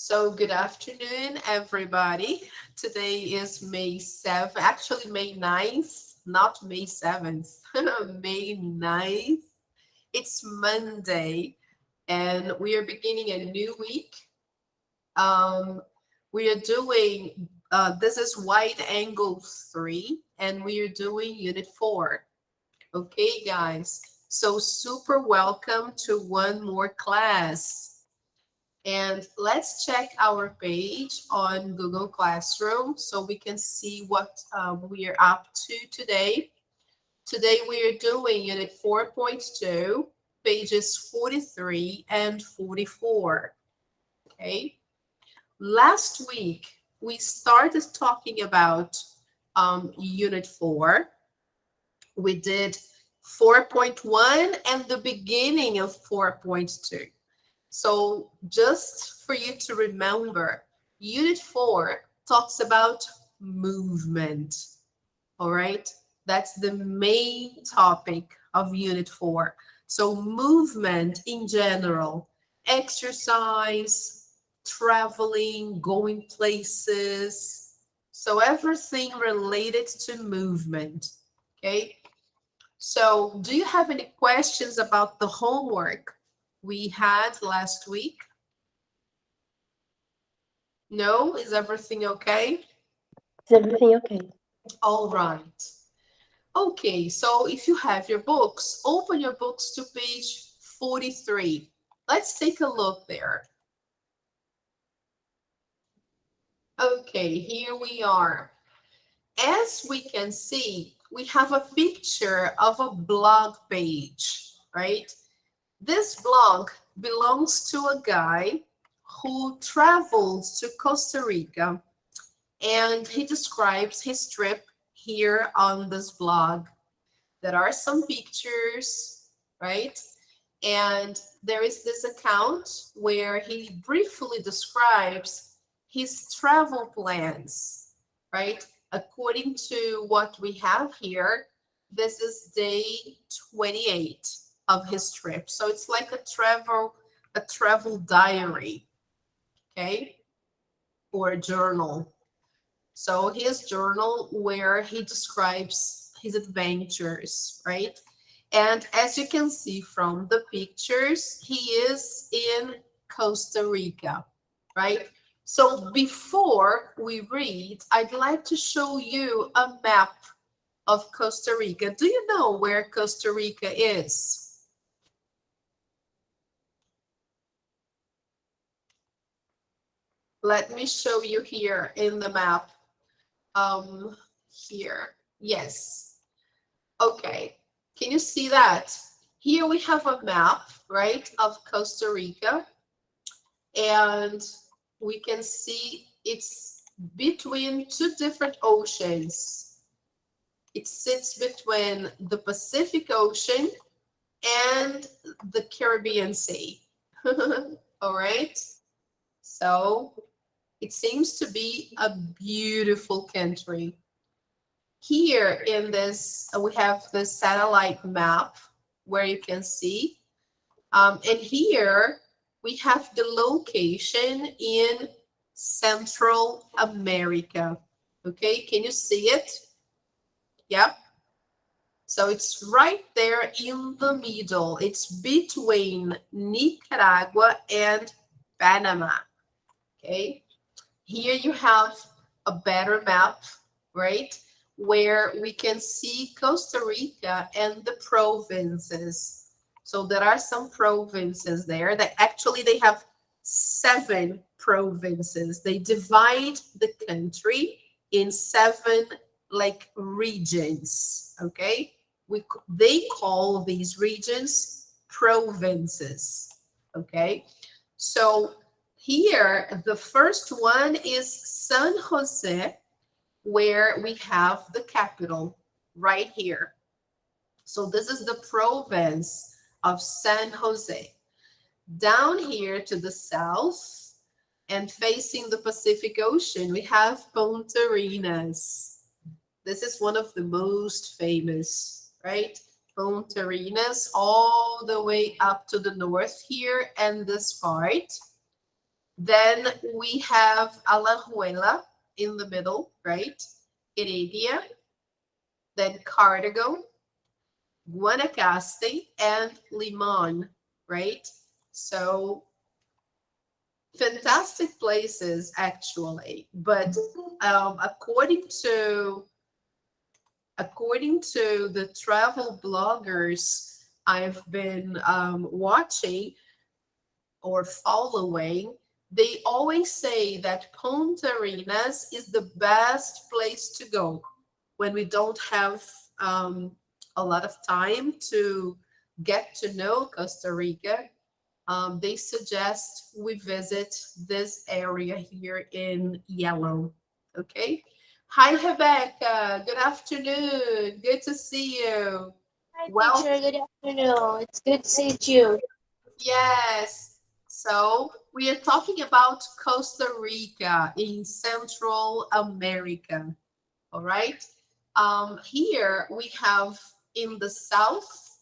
So good afternoon, everybody. Today is May 7th, actually May 9th, not May 7th, May 9th. It's Monday, and we are beginning a new week. Um, we are doing, this is wide angle 3, and we are doing unit 4. Okay, guys. So super welcome to one more class. And let's check our page on Google Classroom so we can see what we are up to today. Today we are doing Unit 4.2, pages 43 and 44. Okay. Last week we started talking about Unit 4. We did 4.1 and the beginning of 4.2. So just for you to remember, Unit 4 talks about movement, all right? That's the main topic of Unit 4. So movement in general, exercise, traveling, going places. So everything related to movement, okay? So do you have any questions about the homework we had last week? No? Is everything okay? Is everything okay? All right. Okay, so if you have your books, open your books to page 43. Let's take a look there. Okay, here we are. As we can see, we have a picture of a blog page, right? This blog belongs to a guy who traveled to Costa Rica, and he describes his trip here on this blog. There are some pictures, right? And there is this account where he briefly describes his travel plans, right? According to what we have here, this is day 28 of his trip. So it's like a travel diary, okay? Or a journal. So his journal where he describes his adventures, right? And as you can see from the pictures, he is in Costa Rica, right? So before we read, I'd like to show you a map of Costa Rica. Do you know where Costa Rica is? Let me show you here in the map. Here. Yes. Okay. Can you see that? Here we have a map, right, of Costa Rica. And we can see it's between two different oceans. It sits between the Pacific Ocean and the Caribbean Sea. All right. So it seems to be a beautiful country. Here in this, we have the satellite map where you can see. And here we have the location in Central America. Okay, can you see it? Yep. So it's right there in the middle. It's between Nicaragua and Panama. Okay. Here you have a better map, right? Where we can see Costa Rica and the provinces. So there are some provinces there that actually they have 7 provinces. They divide the country in 7 like regions, okay? They call these regions provinces, okay? So here, the first one is San Jose, where we have the capital right here. So this is the province of San Jose. Down here to the south and facing the Pacific Ocean, we have Punta Arenas. This is one of the most famous, right? Punta Arenas all the way up to the north here and this part. Then we have Alajuela in the middle, right? Heredia, then Cartago, Guanacaste, and Limon, right? So fantastic places actually, but according to the travel bloggers I've been watching or following, they always say that Punta Arenas is the best place to go when we don't have a lot of time to get to know Costa Rica. They suggest we visit this area here in yellow. Okay. Hi, Rebecca. Good afternoon. Good to see you. Hi, Well, teacher. Good afternoon. It's good to see you. yes. So we are talking about Costa Rica in Central America. All right. Here we have in the south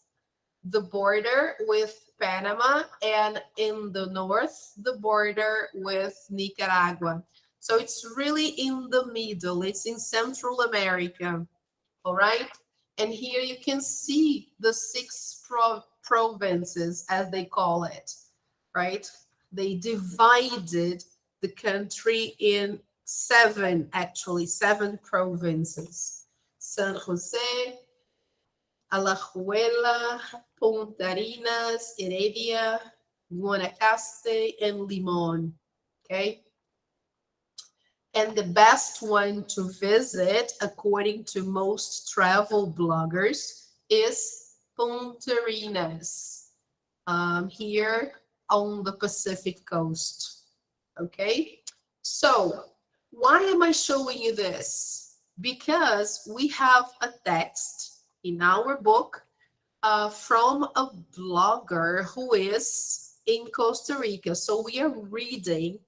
the border with Panama, and in the north, the border with Nicaragua. So it's really in the middle, it's in Central America, all right? And here you can see the six provinces, as they call it, right? They divided the country in seven, actually, seven provinces. San Jose, Alajuela, Punta Arenas, Heredia, Guanacaste, and Limon. Okay. And the best one to visit, according to most travel bloggers, is Punta Arenas, here on the Pacific coast. Okay. So, why am I showing you this? Because we have a text in our book from a blogger who is in Costa Rica. So we are reading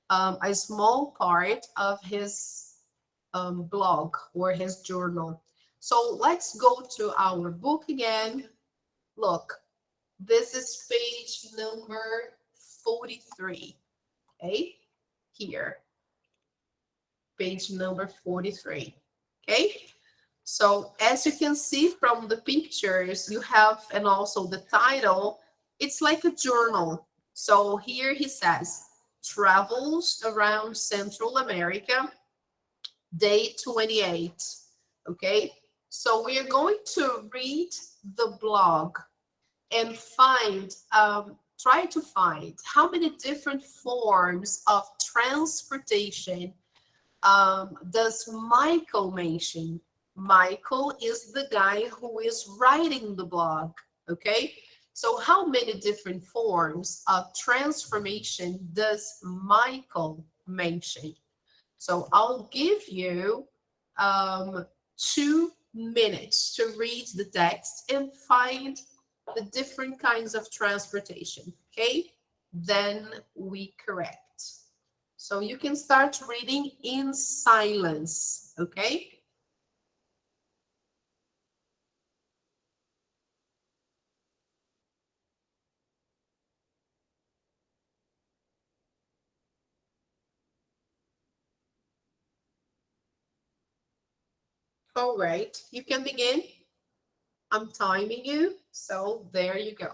a small part of his blog or his journal. So let's go to our book again. Look, this is page number 43. Okay, here, page number 43. Okay. So as you can see from the pictures you have, and also the title, it's like a journal. So here he says, travels around Central America, day 28. Okay, so we are going to read the blog and try to find how many different forms of transportation does Michael mention? Michael is the guy who is writing the blog, okay? So how many different forms of transformation does Michael mention? So I'll give you 2 minutes to read the text and find the different kinds of transportation, okay? Then we correct. So you can start reading in silence, okay? All right, you can begin. I'm timing you, so there you go.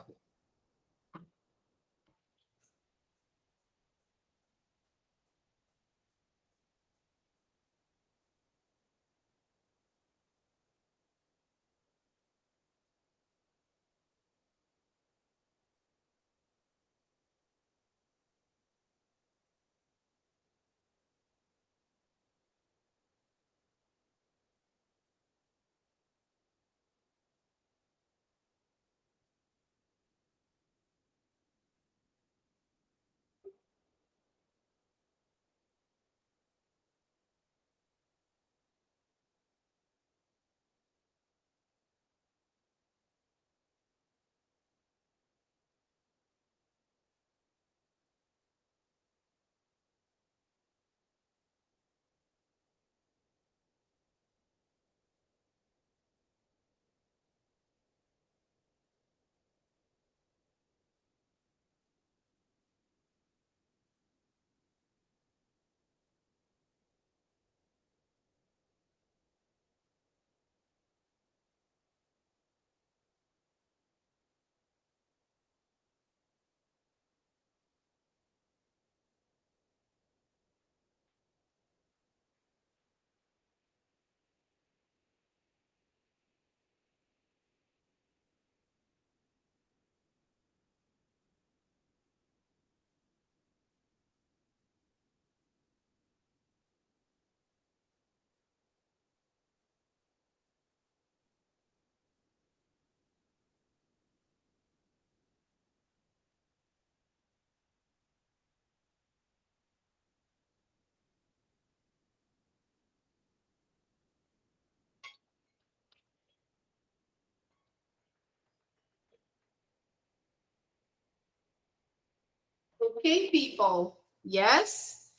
Okay, people. Yes?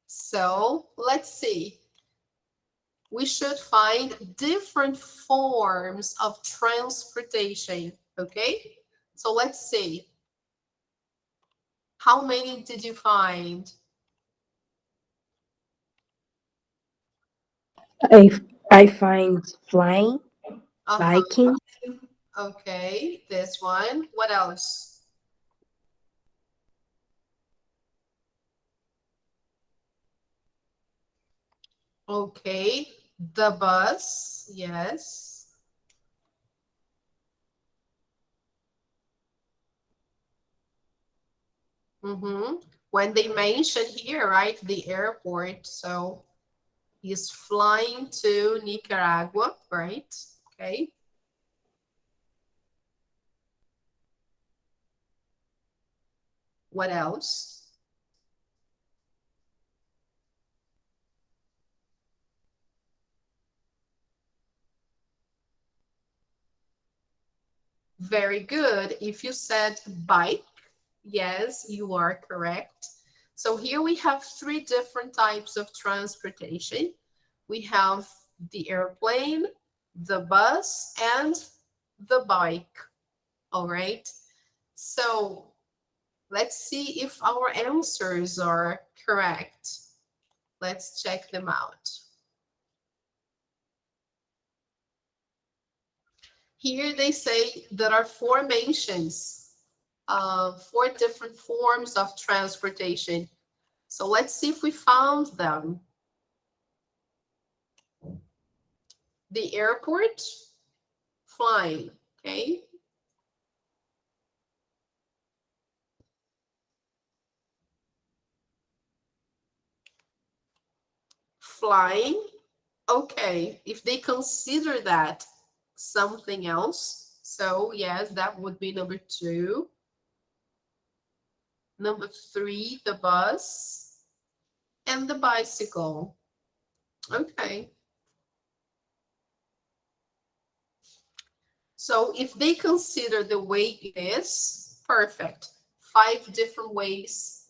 So let's see. We should find different forms of transportation. Okay? So let's see. How many did you find? I, I find flying, Uh-huh. biking, Okay, this one. What else? Okay, the bus. Yes. When they mention here, right, the airport, so he's flying to Nicaragua, right? Okay. What else? Very good. If you said bike, yes, you are correct. So here we have three different types of transportation. We have the airplane, the bus, and the bike. All right. So let's see if our answers are correct. Let's check them out. Here they say there are four mentions of four different forms of transportation. So let's see if we found them. The airport, flying, okay? Flying, okay. If they consider that something else, so yes, that would be number two. Number three, the bus and the bicycle. Okay. So if they consider the way it is, perfect. Five different ways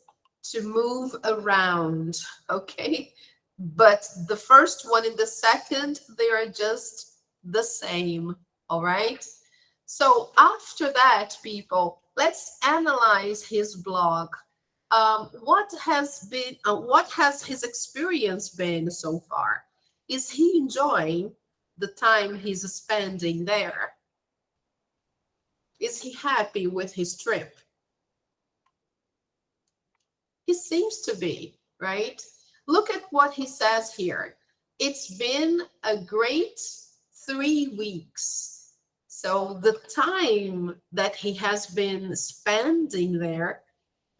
to move around, okay? But the first one and the second, they are just the same, all right? So after that, people, let's analyze his blog. What has his experience been so far? Is he enjoying the time he's spending there? Is he happy with his trip? He seems to be, right? Look at what he says here. It's been a great 3 weeks. So the time that he has been spending there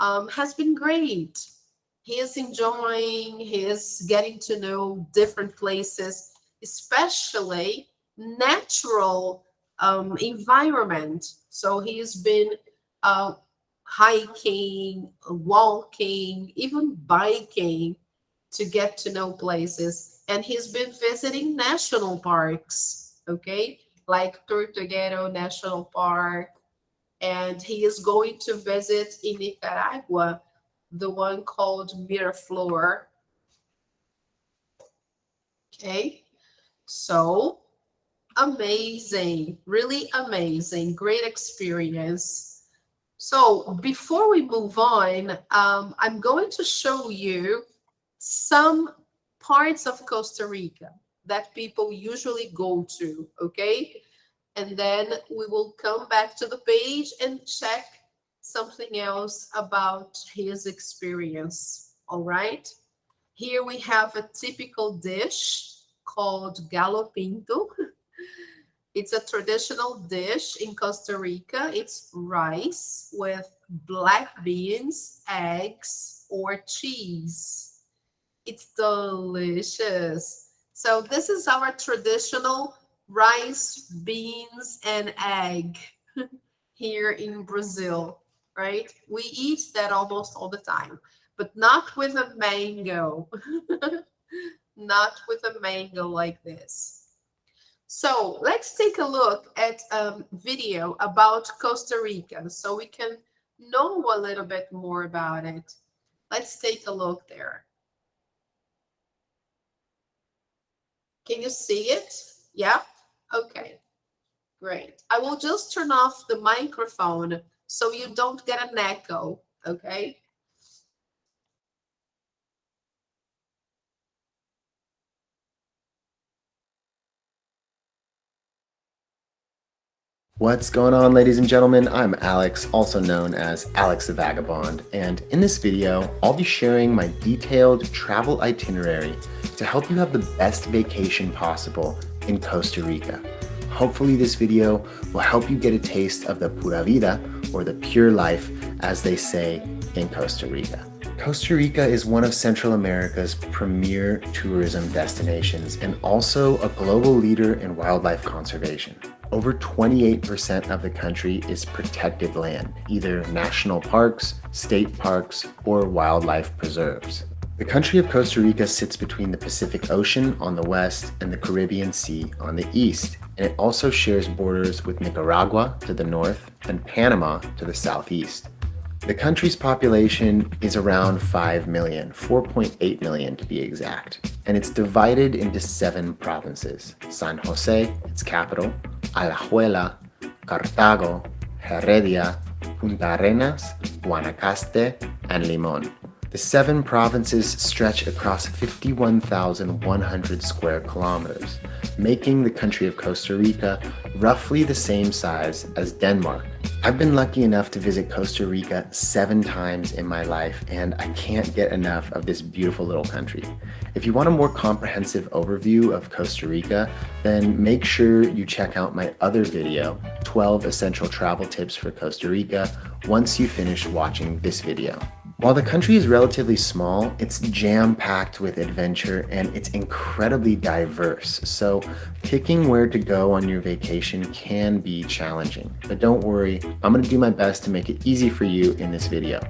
has been great. He is enjoying, he is getting to know different places, especially natural environment. So he's been uh, hiking, walking, even biking to get to know places. And he's been visiting national parks, okay, like Tortuguero National Park. And he is going to visit in Nicaragua the one called Miraflor. Okay, so amazing, really amazing, great experience. So before we move on, I'm going to show you some parts of Costa Rica that people usually go to, okay? And then we will come back to the page and check something else about his experience, all right? Here we have a typical dish called gallo pinto. It's a traditional dish in Costa Rica. It's rice with black beans, eggs, or cheese. It's delicious. So this is our traditional rice, beans, and egg here in Brazil, right? We eat that almost all the time, but not with a mango. Not with a mango like this. So let's take a look at a video about Costa Rica so we can know a little bit more about it. Let's take a look there. Can you see it? Yeah? Okay, great. I will just turn off the microphone so you don't get an echo, okay? What's going on, ladies and gentlemen? I'm Alex, also known as Alex the Vagabond, and in this video, I'll be sharing my detailed travel itinerary to help you have the best vacation possible in Costa Rica. Hopefully this video will help you get a taste of the pura vida, or the pure life, as they say in Costa Rica. Costa Rica is one of Central America's premier tourism destinations and also a global leader in wildlife conservation. Over 28% of the country is protected land, either national parks, state parks, or wildlife preserves. The country of Costa Rica sits between the Pacific Ocean on the west and the Caribbean Sea on the east, and it also shares borders with Nicaragua to the north and Panama to the southeast. The country's population is around 5 million, 4.8 million to be exact, and it's divided into 7 provinces: San Jose, its capital, Alajuela, Cartago, Heredia, Punta Arenas, Guanacaste, and Limón. The 7 provinces stretch across 51,100 square kilometers, making the country of Costa Rica roughly the same size as Denmark. I've been lucky enough to visit Costa Rica 7 times in my life, and I can't get enough of this beautiful little country. If you want a more comprehensive overview of Costa Rica, then make sure you check out my other video, 12 Essential Travel Tips for Costa Rica, once you finish watching this video. While the country is relatively small, it's jam-packed with adventure and it's incredibly diverse, so picking where to go on your vacation can be challenging. But don't worry, I'm going to do my best to make it easy for you in this video.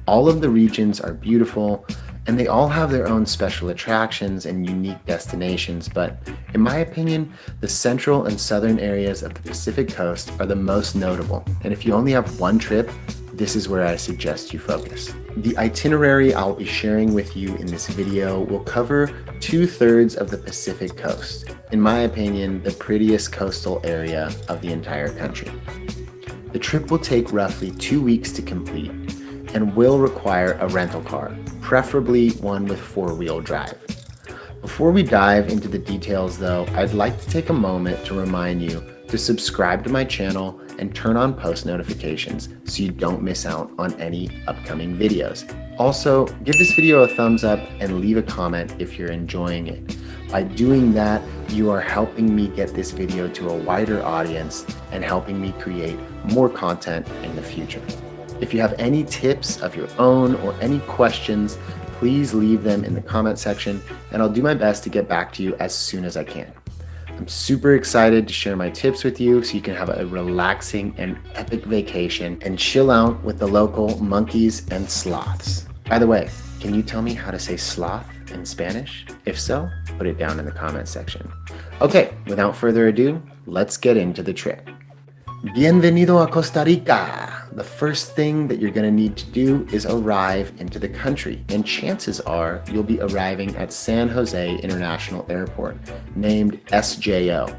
All of the regions are beautiful, and they all have their own special attractions and unique destinations, but in my opinion, the central and southern areas of the Pacific coast are the most notable, and if you only have one trip, this is where I suggest you focus. The itinerary I'll be sharing with you in this video will cover 2/3 of the Pacific coast. In my opinion, the prettiest coastal area of the entire country. The trip will take roughly 2 weeks to complete and will require a rental car, preferably one with 4-wheel drive. Before we dive into the details though, I'd like to take a moment to remind you to subscribe to my channel and turn on post notifications so you don't miss out on any upcoming videos. Also, give this video a thumbs up and leave a comment if you're enjoying it. By doing that, you are helping me get this video to a wider audience and helping me create more content in the future. If you have any tips of your own or any questions, please leave them in the comment section and I'll do my best to get back to you as soon as I can. I'm super excited to share my tips with you so you can have a relaxing and epic vacation and chill out with the local monkeys and sloths. By the way, can you tell me how to say sloth in Spanish? If so, put it down in the comment section. Okay, without further ado, let's get into the trip. Bienvenido a Costa Rica! The first thing that you're going to need to do is arrive into the country, and chances are you'll be arriving at San Jose International Airport, named SJO,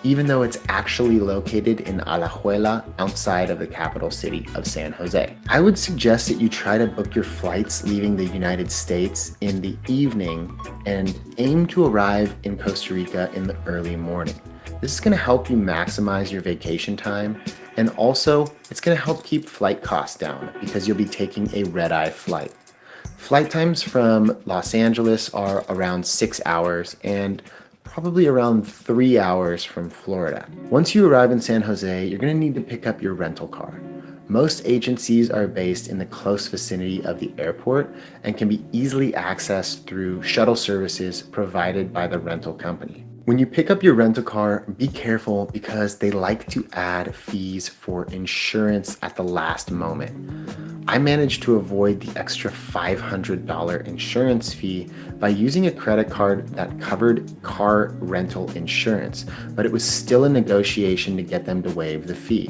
even though it's actually located in Alajuela outside of the capital city of San Jose. I would suggest that you try to book your flights leaving the United States in the evening and aim to arrive in Costa Rica in the early morning. This is going to help you maximize your vacation time, and also it's going to help keep flight costs down because you'll be taking a red-eye flight. Flight times from Los Angeles are around 6 hours and probably around 3 hours from Florida. Once you arrive in San Jose, you're going to need to pick up your rental car. Most agencies are based in the close vicinity of the airport and can be easily accessed through shuttle services provided by the rental company. When you pick up your rental car, be careful because they like to add fees for insurance at the last moment. I managed to avoid the extra $500 insurance fee by using a credit card that covered car rental insurance, but it was still a negotiation to get them to waive the fee.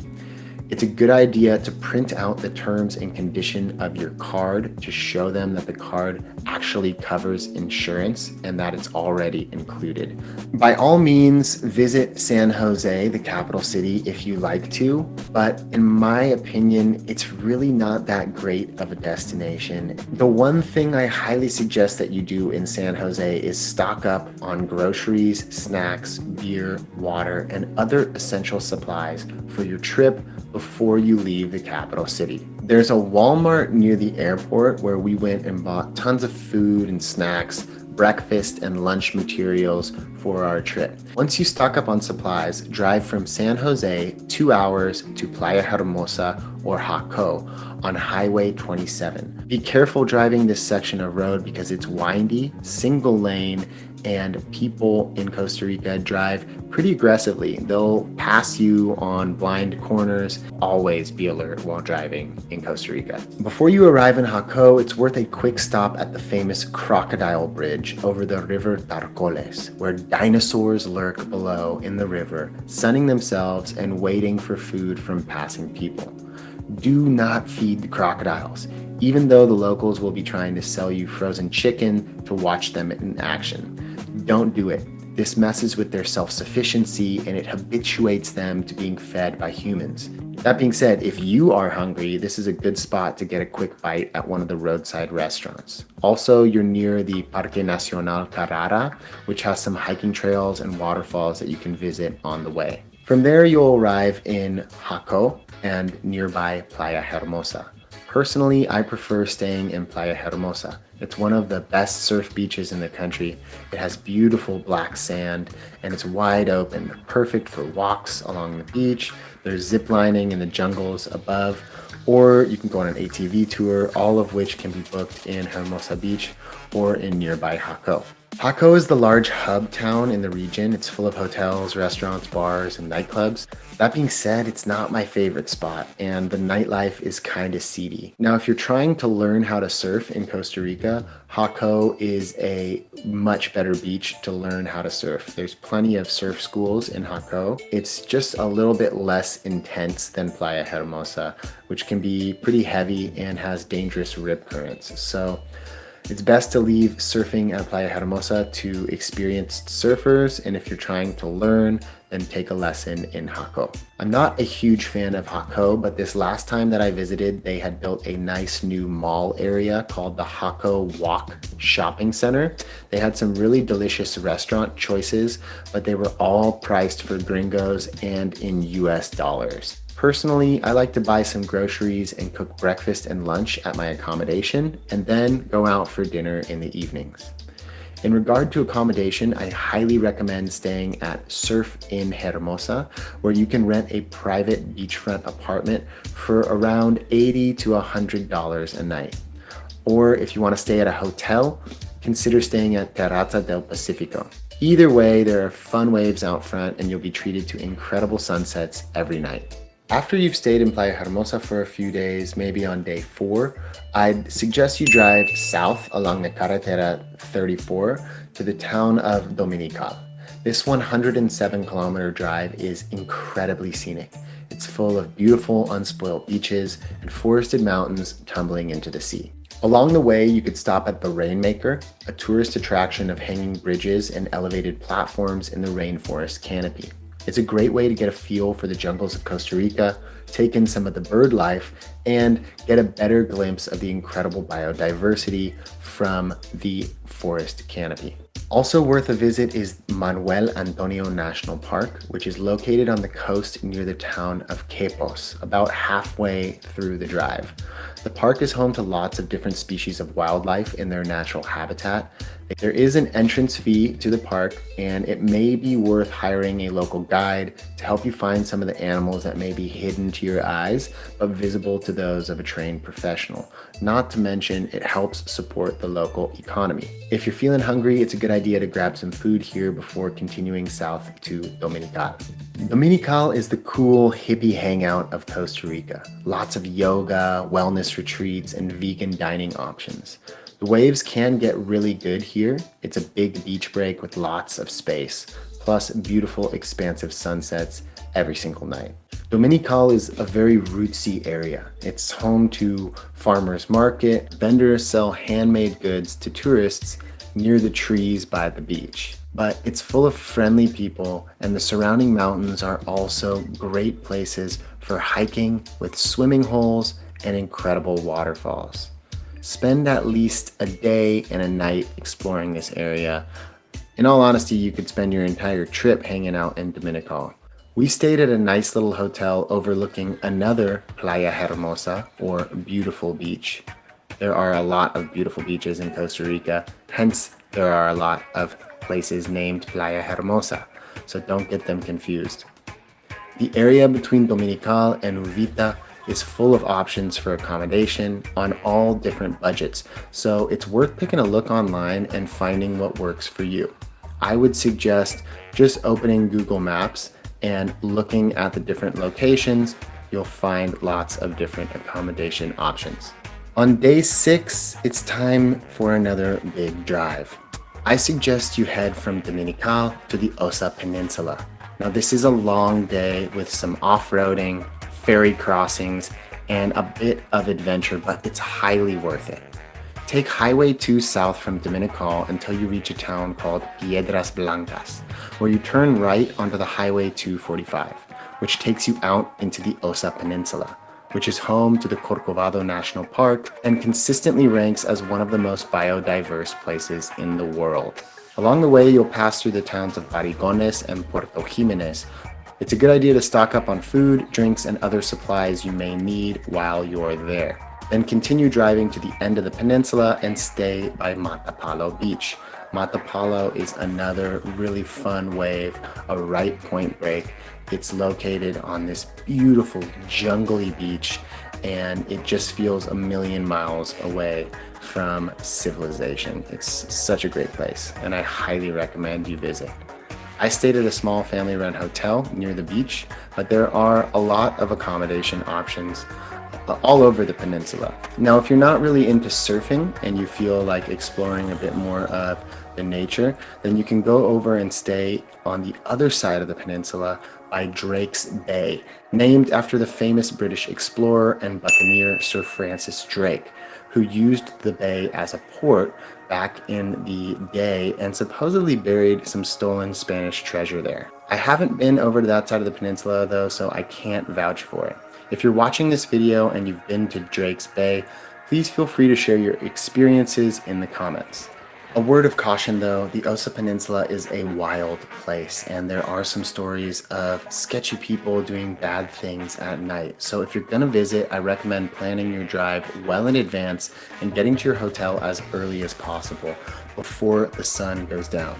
It's a good idea to print out the terms and condition of your card to show them that the card actually covers insurance and that it's already included. By all means, visit San Jose, the capital city, if you like to, but in my opinion, it's really not that great of a destination. The one thing I highly suggest that you do in San Jose is stock up on groceries, snacks, beer, water, and other essential supplies for your trip before you leave the capital city. There's a Walmart near the airport where we went and bought tons of food and snacks, breakfast and lunch materials for our trip. Once you stock up on supplies, drive from San Jose 2 hours to Playa Hermosa or Jaco on Highway 27. Be careful driving this section of road because it's windy, single lane, and people in Costa Rica drive pretty aggressively. They'll pass you on blind corners. Always be alert while driving in Costa Rica. Before you arrive in Jaco, it's worth a quick stop at the famous Crocodile Bridge over the river Tarcoles, where dinosaurs lurk below in the river, sunning themselves and waiting for food from passing people. Do not feed the crocodiles, even though the locals will be trying to sell you frozen chicken to watch them in action. Don't do it. This messes with their self-sufficiency and it habituates them to being fed by humans. That being said, if you are hungry, this is a good spot to get a quick bite at one of the roadside restaurants. Also, you're near the Parque Nacional Carrara, which has some hiking trails and waterfalls that you can visit on the way. From there, you'll arrive in Jaco and nearby Playa Hermosa. Personally, I prefer staying in Playa Hermosa. It's one of the best surf beaches in the country. It has beautiful black sand and it's wide open, perfect for walks along the beach. There's zip lining in the jungles above, or you can go on an ATV tour, all of which can be booked in Hermosa Beach or in nearby Jaco. Jaco is the large hub town in the region. It's full of hotels, restaurants, bars, and nightclubs. That being said, it's not my favorite spot, and the nightlife is kind of seedy. Now, if you're trying to learn how to surf in Costa Rica, Jaco is a much better beach to learn how to surf. There's plenty of surf schools in Jaco. It's just a little bit less intense than Playa Hermosa, which can be pretty heavy and has dangerous rip currents. So it's best to leave surfing at Playa Hermosa to experienced surfers, and if you're trying to learn, then take a lesson in Jaco. I'm not a huge fan of Jaco, but this last time that I visited, they had built a nice new mall area called the Jaco Walk Shopping Center. They had some really delicious restaurant choices, but they were all priced for gringos and in US dollars. Personally, I like to buy some groceries and cook breakfast and lunch at my accommodation, and then go out for dinner in the evenings. In regard to accommodation, I highly recommend staying at Surf in Hermosa, where you can rent a private beachfront apartment for around $80 to $100 a night. Or if you want to stay at a hotel, consider staying at Terraza del Pacifico. Either way, there are fun waves out front and you'll be treated to incredible sunsets every night. After you've stayed in Playa Hermosa for a few days, maybe on day 4, I'd suggest you drive south along the Carretera 34 to the town of Dominical. This 107-kilometer drive is incredibly scenic. It's full of beautiful, unspoiled beaches and forested mountains tumbling into the sea. Along the way, you could stop at the Rainmaker, a tourist attraction of hanging bridges and elevated platforms in the rainforest canopy. It's a great way to get a feel for the jungles of Costa Rica, take in some of the bird life, and get a better glimpse of the incredible biodiversity from the forest canopy. Also worth a visit is Manuel Antonio National Park, which is located on the coast near the town of Quepos, about halfway through the drive. The park is home to lots of different species of wildlife in their natural habitat. There is an entrance fee to the park, and it may be worth hiring a local guide to help you find some of the animals that may be hidden to your eyes, but visible to those of a trained professional. Not to mention, it helps support the local economy. If you're feeling hungry, it's a good idea to grab some food here before continuing south to Dominical. Dominical is the cool hippie hangout of Costa Rica. Lots of yoga, wellness retreats, and vegan dining options. The waves can get really good here. It's a big beach break with lots of space, plus beautiful expansive sunsets every single night. Dominical is a very rootsy area. It's home to farmers market. Vendors sell handmade goods to tourists near the trees by the beach. But it's full of friendly people, and the surrounding mountains are also great places for hiking with swimming holes and incredible waterfalls. Spend at least a day and a night exploring this area. In all honesty, you could spend your entire trip hanging out in Dominical. We stayed at a nice little hotel overlooking another Playa Hermosa, or beautiful beach. There are a lot of beautiful beaches in Costa Rica, hence there are a lot of places named Playa Hermosa, so don't get them confused. The area between Dominical and Uvita is full of options for accommodation on all different budgets, so it's worth taking a look online and finding what works for you. I would suggest just opening Google Maps and looking at the different locations. You'll find lots of different accommodation options. On day 6, it's time for another big drive. I suggest you head from Dominical to the Osa Peninsula. Now this is a long day with some off-roading, ferry crossings, and a bit of adventure, but it's highly worth it. Take Highway 2 south from Dominical until you reach a town called Piedras Blancas, where you turn right onto the Highway 245, which takes you out into the Osa Peninsula, which is home to the Corcovado National Park and consistently ranks as one of the most biodiverse places in the world. Along the way, you'll pass through the towns of Barrigones and Puerto Jimenez. It's a good idea to stock up on food, drinks, and other supplies you may need while you're there. Then continue driving to the end of the peninsula and stay by Matapalo Beach. Matapalo is another really fun wave, a right point break. It's located on this beautiful jungly beach, and it just feels a million miles away from civilization. It's such a great place, and I highly recommend you visit. I stayed at a small family-run hotel near the beach, but there are a lot of accommodation options all over the peninsula. Now, if you're not really into surfing and you feel like exploring a bit more of the nature, then you can go over and stay on the other side of the peninsula by Drake's Bay, named after the famous British explorer and buccaneer Sir Francis Drake, who used the bay as a port back in the day and supposedly buried some stolen Spanish treasure there. I haven't been over to that side of the peninsula though, so I can't vouch for it. If you're watching this video and you've been to Drake's Bay, please feel free to share your experiences in the comments. A word of caution though, the Osa Peninsula is a wild place and there are some stories of sketchy people doing bad things at night. So if you're gonna visit, I recommend planning your drive well in advance and getting to your hotel as early as possible before the sun goes down.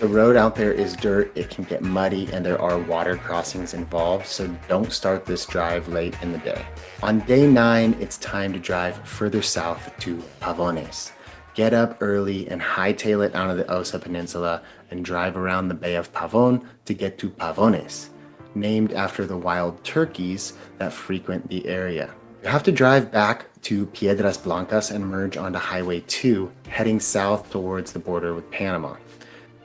The road out there is dirt, it can get muddy, and there are water crossings involved, so don't start this drive late in the day. On day 9, it's time to drive further south to Pavones. Get up early and hightail it onto the Osa Peninsula and drive around the Bay of Pavon to get to Pavones, named after the wild turkeys that frequent the area. You have to drive back to Piedras Blancas and merge onto Highway 2, heading south towards the border with Panama.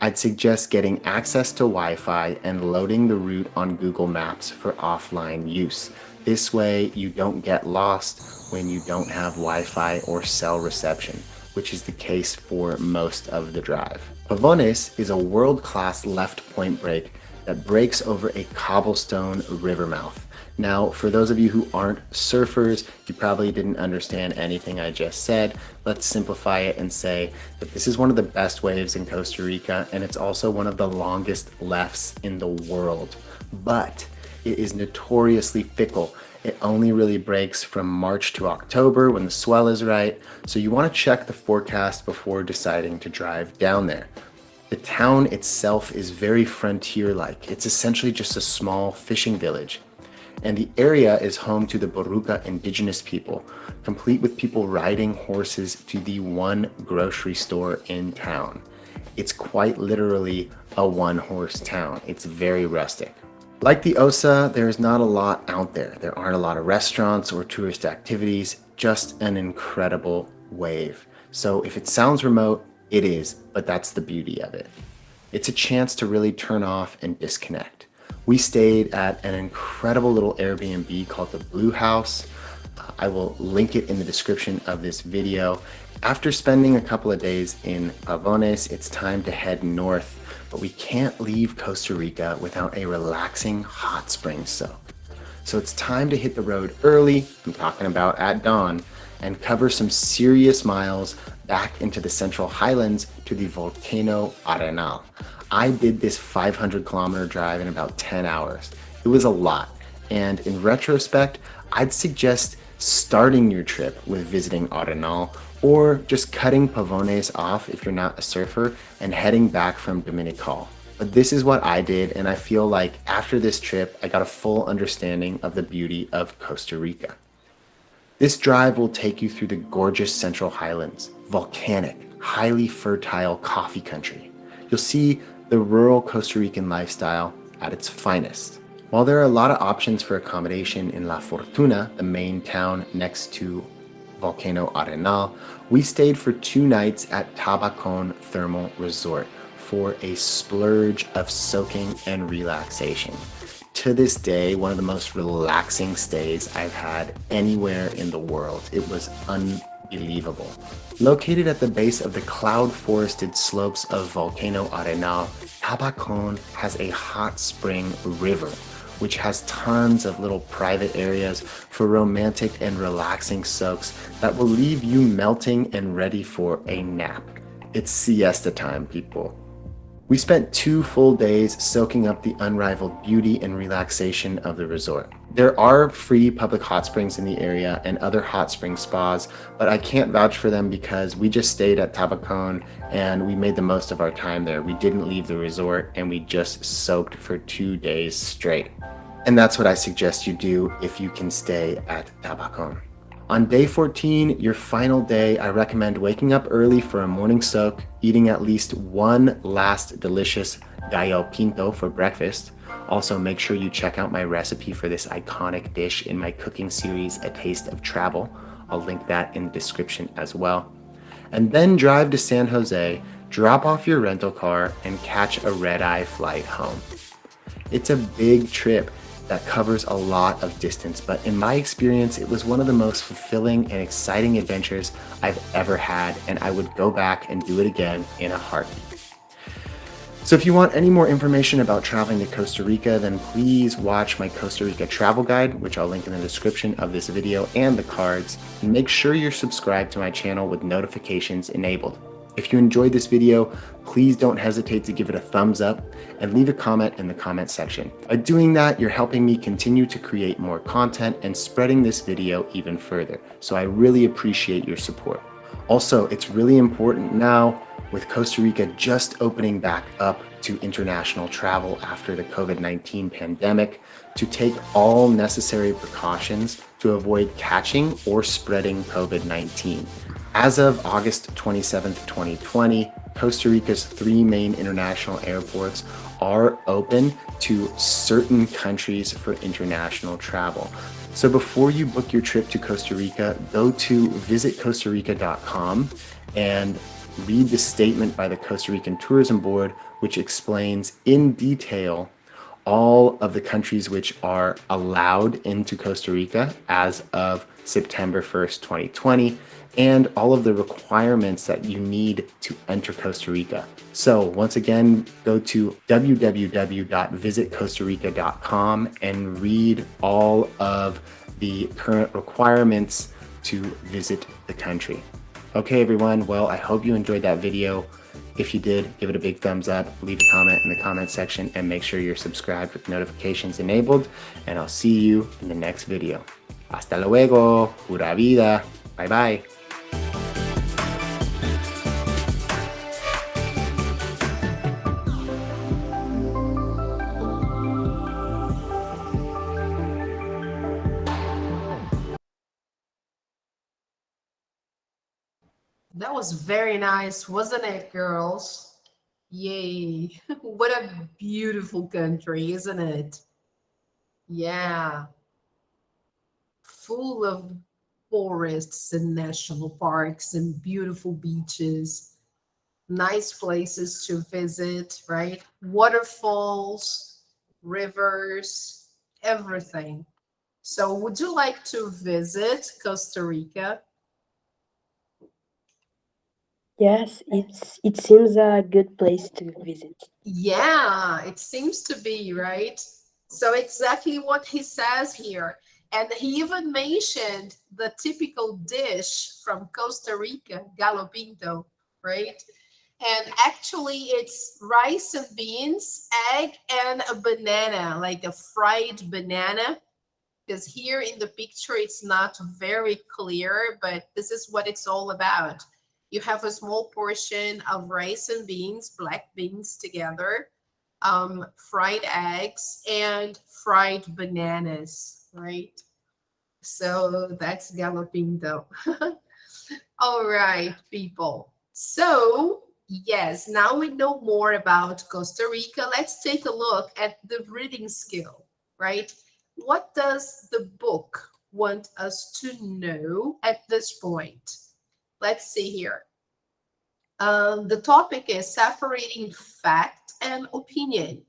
I'd suggest getting access to Wi-Fi and loading the route on Google Maps for offline use. This way you don't get lost when you don't have Wi-Fi or cell reception, which is the case for most of the drive. Pavones is a world-class left point break that breaks over a cobblestone river mouth. Now, for those of you who aren't surfers, you probably didn't understand anything I just said. Let's simplify it and say that this is one of the best waves in Costa Rica, and it's also one of the longest lefts in the world. But it is notoriously fickle. It only really breaks from March to October when the swell is right, so you want to check the forecast before deciding to drive down there. The town itself is very frontier-like. It's essentially just a small fishing village. And the area is home to the Boruca indigenous people, complete with people riding horses to the one grocery store in town. It's quite literally a one-horse town. It's very rustic. Like the Osa, there is not a lot out there. There aren't a lot of restaurants or tourist activities, just an incredible wave. So if it sounds remote, it is, but that's the beauty of it. It's a chance to really turn off and disconnect. We stayed at an incredible little Airbnb called the Blue House. I will link it in the description of this video. After spending a couple of days in Pavones, it's time to head north, but we can't leave Costa Rica without a relaxing hot spring soak. So it's time to hit the road early, I'm talking about at dawn, and cover some serious miles back into the Central Highlands to the Volcano Arenal. I did this 500-kilometer drive in about 10 hours. It was a lot, and in retrospect, I'd suggest starting your trip with visiting Arenal, or just cutting Pavones off if you're not a surfer and heading back from Dominical. But this is what I did, and I feel like after this trip, I got a full understanding of the beauty of Costa Rica. This drive will take you through the gorgeous Central Highlands, volcanic, highly fertile coffee country. You'll see the rural Costa Rican lifestyle at its finest. While there are a lot of options for accommodation in La Fortuna, the main town next to Volcano Arenal, we stayed for 2 nights at Tabacon Thermal Resort for a splurge of soaking and relaxation. To this day, one of the most relaxing stays I've had anywhere in the world. It was unbelievable. Located at the base of the cloud-forested slopes of Volcano Arenal, Tabacon has a hot spring river, which has tons of little private areas for romantic and relaxing soaks that will leave you melting and ready for a nap. It's siesta time, people. We spent 2 full days soaking up the unrivaled beauty and relaxation of the resort. There are free public hot springs in the area and other hot spring spas, but I can't vouch for them because we just stayed at Tabacon and we made the most of our time there. We didn't leave the resort and we just soaked for 2 days straight. And that's what I suggest you do if you can stay at Tabacon. On day 14, your final day, I recommend waking up early for a morning soak, eating at least one last delicious gallo pinto for breakfast. Also, make sure you check out my recipe for this iconic dish in my cooking series, A Taste of Travel. I'll link that in the description as well. And then drive to San Jose, drop off your rental car, and catch a red-eye flight home. It's a big trip that covers a lot of distance, but in my experience, it was one of the most fulfilling and exciting adventures I've ever had, and I would go back and do it again in a heartbeat. So if you want any more information about traveling to Costa Rica, then please watch my Costa Rica travel guide, which I'll link in the description of this video and the cards, and make sure you're subscribed to my channel with notifications enabled. If you enjoyed this video, please don't hesitate to give it a thumbs up and leave a comment in the comment section. By doing that, you're helping me continue to create more content and spreading this video even further. So I really appreciate your support. Also, it's really important now, with Costa Rica just opening back up to international travel after the COVID-19 pandemic, to take all necessary precautions to avoid catching or spreading COVID-19. As of August 27th, 2020, Costa Rica's 3 main international airports are open to certain countries for international travel. So before you book your trip to Costa Rica, go to visitcostarica.com and read the statement by the Costa Rican Tourism Board, which explains in detail all of the countries which are allowed into Costa Rica as of September 1st, 2020, and all of the requirements that you need to enter Costa Rica. So once again, go to www.visitcostarica.com and read all of the current requirements to visit the country. Okay, everyone. Well, I hope you enjoyed that video. If you did, give it a big thumbs up, leave a comment in the comment section, and make sure you're subscribed with notifications enabled. And I'll see you in the next video. Hasta luego. Pura vida. Bye bye. That was very nice, wasn't it, girls? Yay. What a beautiful country, isn't it? Yeah. Full of forests and national parks and beautiful beaches, nice places to visit, right? Waterfalls, rivers, everything. So would you like to visit Costa Rica? Yes, it seems a good place to visit. Yeah, it seems to be, right? So exactly what he says here. And he even mentioned the typical dish from Costa Rica, gallo pinto, right? And actually, it's rice and beans, egg, and a banana, like a fried banana. Because here in the picture, it's not very clear, but this is what it's all about. You have a small portion of rice and beans, black beans together, fried eggs, and fried bananas, right? So that's galopindo. All right, people. So, yes, now we know more about Costa Rica. Let's take a look at the reading skill, right? What does the book want us to know at this point? Let's see here. The topic is separating fact and opinion.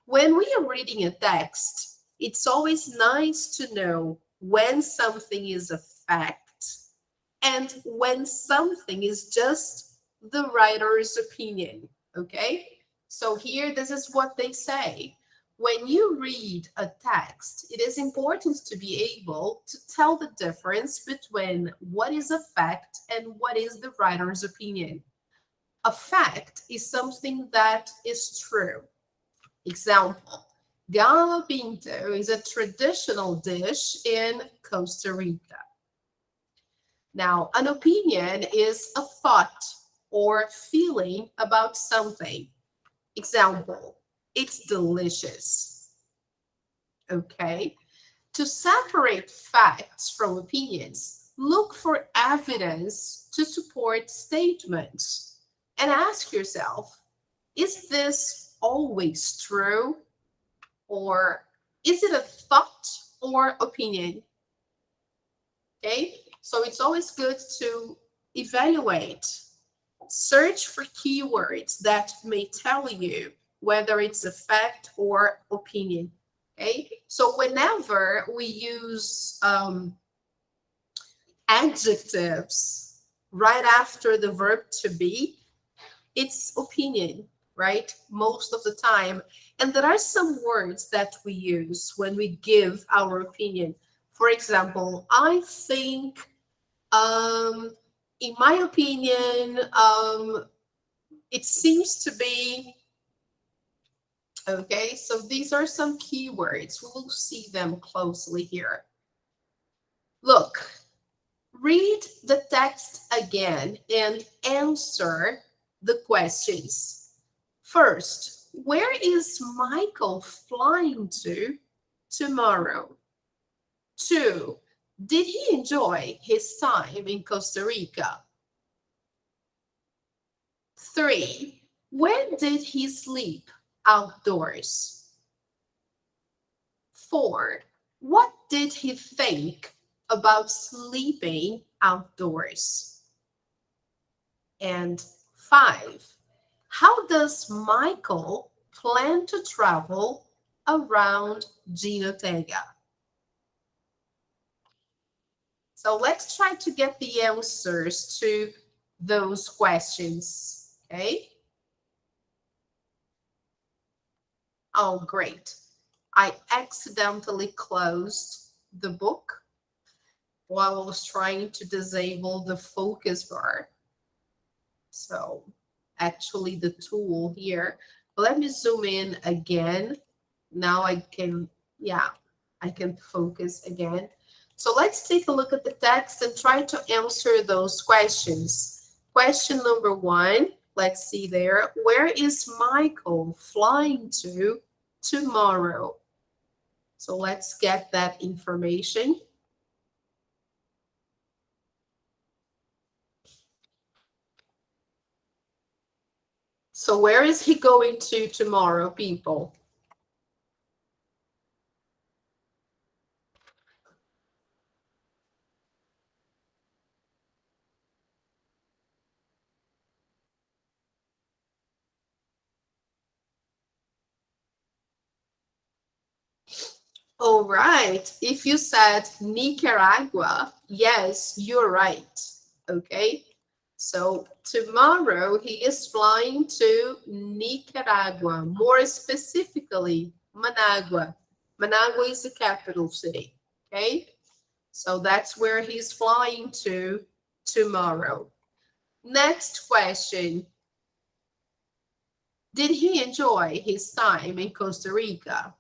When we are reading a text, it's always nice to know when something is a fact and when something is just the writer's opinion. Okay? So here, this is what they say. When you read a text, it is important to be able to tell the difference between what is a fact and what is the writer's opinion. A fact is something that is true. Example, gallo pinto is a traditional dish in Costa Rica. Now, an opinion is a thought or feeling about something. Example, it's delicious. Okay? To separate facts from opinions, look for evidence to support statements and ask yourself, is this always true? Or is it a thought or opinion? Okay, so it's always good to evaluate, search for keywords that may tell you whether it's a fact or opinion. Okay, so whenever we use adjectives right after the verb to be, it's opinion, right? Most of the time. And there are some words that we use when we give our opinion. For example, I think, in my opinion, it seems to be, okay? So these are some keywords. We will see them closely here. Look, read the text again and answer the questions. First, where is Michael flying to tomorrow? Two, did he enjoy his time in Costa Rica? Three, when did he sleep outdoors? Four, what did he think about sleeping outdoors? And five, how does Michael plan to travel around Ginotega? So let's try to get the answers to those questions, okay? Oh, great. I accidentally closed the book while I was trying to disable the focus bar. So actually the tool here, let me zoom in again. Now I can, yeah, I can focus again. So let's take a look at the text and try to answer those questions. Question number one, let's see there. Where is Michael flying to tomorrow? So let's get that information. So where is he going to tomorrow, people? All right. If you said Nicaragua, yes, you're right. Okay. So tomorrow he is flying to Nicaragua, more specifically Managua. Managua is the capital city. Okay. So that's where he's flying to tomorrow. Next question. Did he enjoy his time in Costa Rica?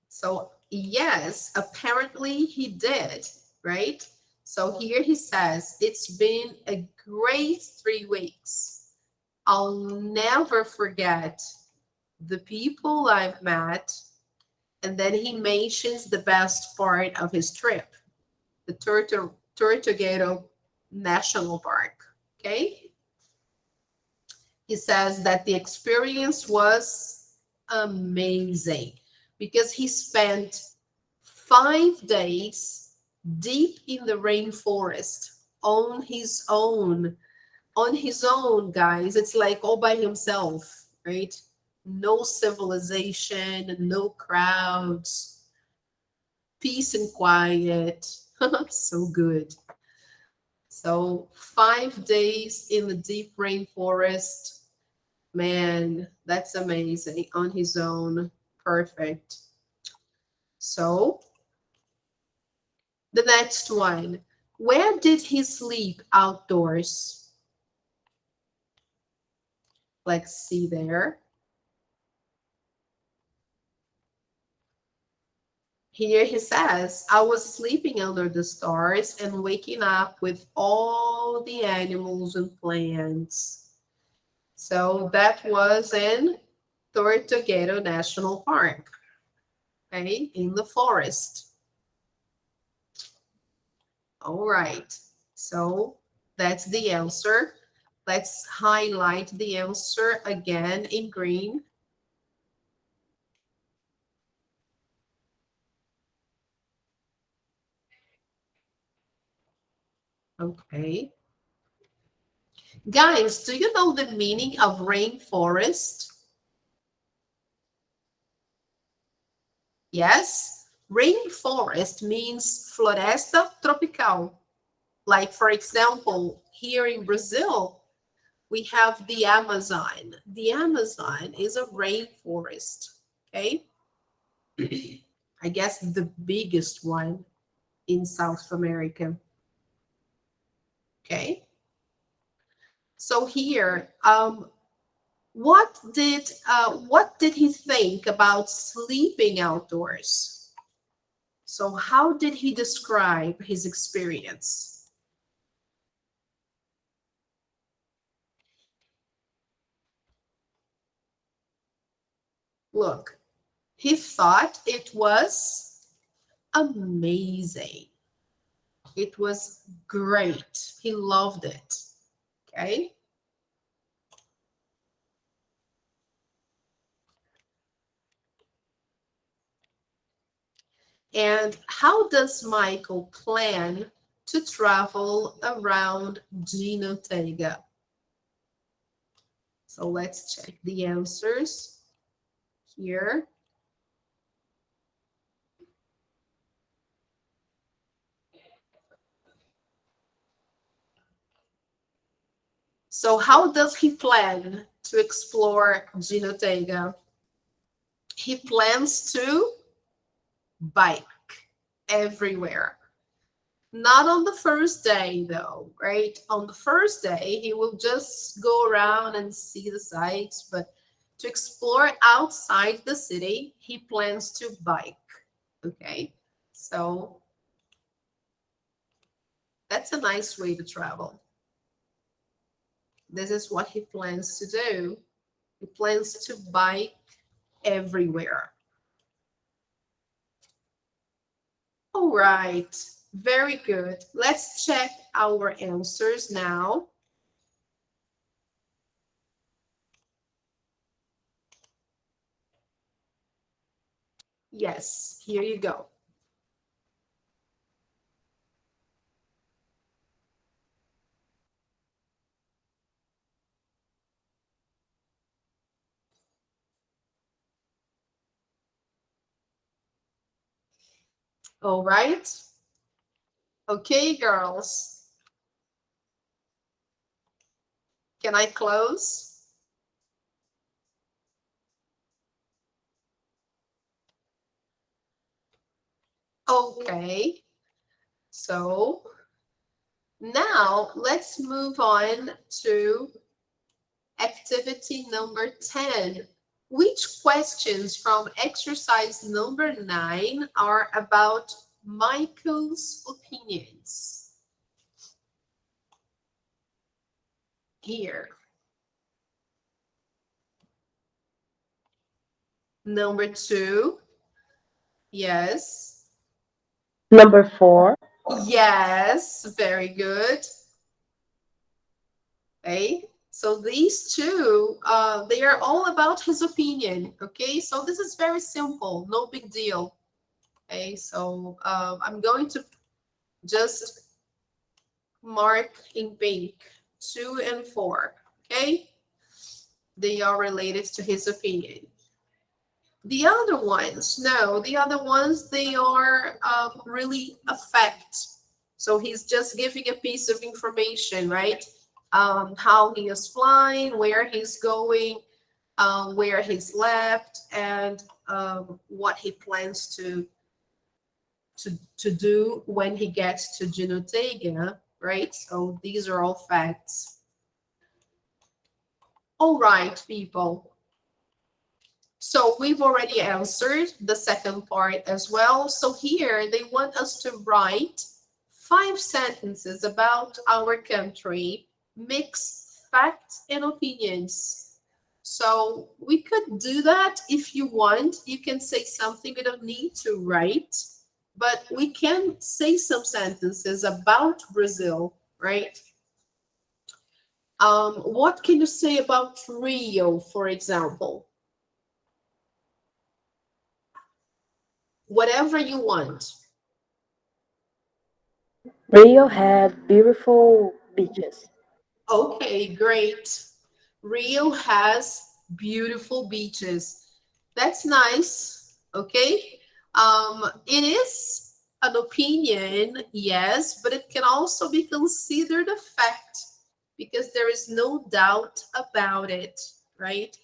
So yes, apparently he did, right? So here he says, it's been a great 3 weeks. I'll never forget the people I've met. And then he mentions the best part of his trip, the Tortuguero National Park, okay? He says that the experience was amazing because he spent 5 days deep in the rainforest on his own. On his own, guys. It's like all by himself, right? No civilization, no crowds, peace and quiet. So good. So 5 days in the deep rainforest. Man, that's amazing. On his own. Perfect. So the next one. Where did he sleep outdoors? Let's see there. Here he says, I was sleeping under the stars and waking up with all the animals and plants. So that was in Tortuguero National Park, okay, in the forest. All right, so that's the answer. Let's highlight the answer again in green. Okay. Guys, do you know the meaning of rainforest? Yes, rainforest means floresta tropical. Like, for example, here in Brazil, we have the Amazon. The Amazon is a rainforest, okay? I guess the biggest one in South America, okay? So here, what did he think about sleeping outdoors? So how did he describe his experience? Look, he thought it was amazing. It was great. He loved it. Okay. And how does Michael plan to travel around Jinotega? So let's check the answers here. So how does he plan to explore Jinotega? He plans to bike everywhere. Not on the first day, though, right? On the first day, he will just go around and see the sights, but to explore outside the city, he plans to bike, okay? So that's a nice way to travel. This is what he plans to do. He plans to bike everywhere. All right, very good. Let's check our answers now. Yes, here you go. All right. Okay, girls. Can I close? Okay. So now let's move on to activity number 10. Which questions from exercise number 9 are about Michael's opinions? Here. Number 2. Yes. Number 4. Yes. Very good. Okay. So these two, they are all about his opinion. Okay. So this is very simple. No big deal. Okay. So I'm going to just mark in pink 2 and 4. Okay. They are related to his opinion. The other ones, no, the other ones, they are really a fact. So he's just giving a piece of information, right? How he is flying, where he's going, where he's left, and what he plans to do when he gets to Genotega, right? So these are all facts. All right, people. So we've already answered the second part as well. So here they want us to write 5 sentences about our country, mix facts and opinions. So we could do that if you want. You can say something, we don't need to write, but we can say some sentences about Brazil, right? What can you say about Rio, for example? Whatever you want. Rio had beautiful beaches. Okay, great. Rio has beautiful beaches. That's nice. Okay. It is an opinion, yes, but it can also be considered a fact because there is no doubt about it, right?